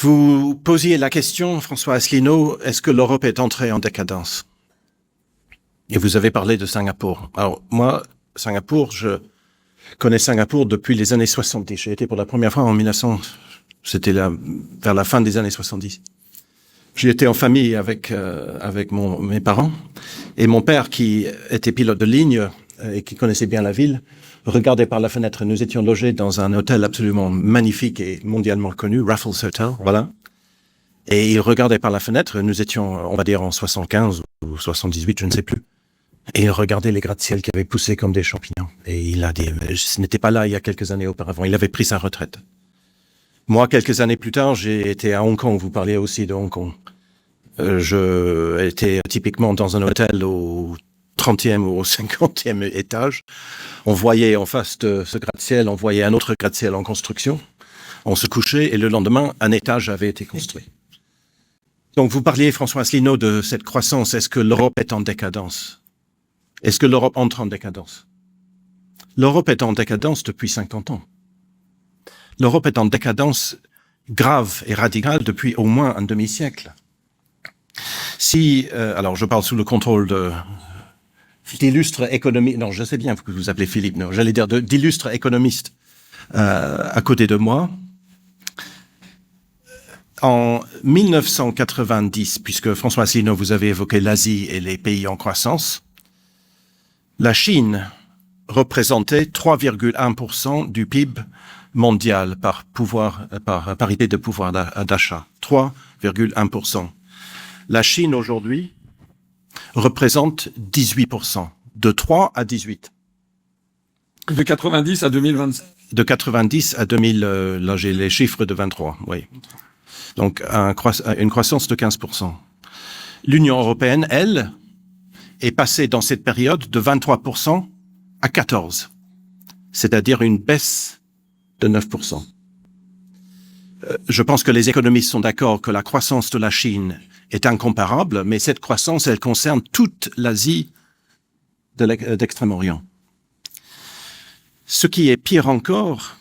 Vous posiez la question, François Asselineau, est-ce que l'Europe est entrée en décadence? Et vous avez parlé de Singapour. Alors, moi, Singapour, je connais Singapour depuis les années 70. J'ai été pour la première fois en 1900, c'était vers la fin des années 70. J'y étais en famille avec mes parents. Et mon père, qui était pilote de ligne et qui connaissait bien la ville, regardait par la fenêtre. Nous étions logés dans un hôtel absolument magnifique et mondialement connu, Raffles Hotel, voilà. Et il regardait par la fenêtre. Nous étions, on va dire, en 75 ou 78, je ne sais plus. Et il regardait les gratte-ciel qui avaient poussé comme des champignons. Et il a dit, ce n'était pas là il y a quelques années auparavant. Il avait pris sa retraite. Moi, quelques années plus tard, j'ai été à Hong Kong. Vous parliez aussi de Hong Kong. Je étais typiquement dans un hôtel au 30e ou au 50e étage. On voyait en face de ce gratte-ciel, on voyait un autre gratte-ciel en construction. On se couchait et le lendemain, un étage avait été construit. Donc vous parliez, François Asselineau, de cette croissance. Est-ce que l'Europe est en décadence? Est-ce que l'Europe entre en décadence? L'Europe est en décadence depuis 50 ans. L'Europe est en décadence grave et radicale depuis au moins un demi-siècle. Alors je parle sous le contrôle d'illustres économistes, non, je sais bien que vous appelez Philippe, non, j'allais dire d'illustres économistes à côté de moi. En 1990, puisque François Asselineau, vous avez évoqué l'Asie et les pays en croissance, la Chine représentait 3,1% du PIB mondial par parité de pouvoir d'achat. 3,1%. La Chine aujourd'hui représente 18%, de 3 à 18. De 90 à 2025. De 90 à 2000, là j'ai les chiffres de 23, oui. Donc une croissance de 15%. L'Union européenne, elle, est passée dans cette période de 23% à 14%, c'est-à-dire une baisse de 9%. Je pense que les économistes sont d'accord que la croissance de la Chine est incomparable, mais cette croissance, elle concerne toute l'Asie d'Extrême-Orient. Ce qui est pire encore,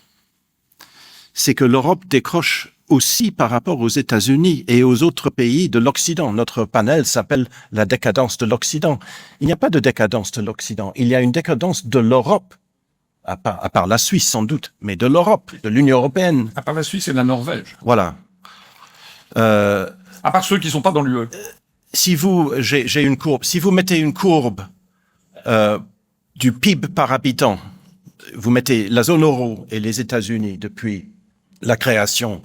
c'est que l'Europe décroche aussi par rapport aux États-Unis et aux autres pays de l'Occident. Notre panel s'appelle la décadence de l'Occident. Il n'y a pas de décadence de l'Occident, il y a une décadence de l'Europe. À part la Suisse sans doute, mais de l'Europe, de l'Union européenne. À part la Suisse et la Norvège. Voilà. À part ceux qui ne sont pas dans l'UE. J'ai une courbe. Si vous mettez une courbe du PIB par habitant, vous mettez la zone euro et les États-Unis depuis la création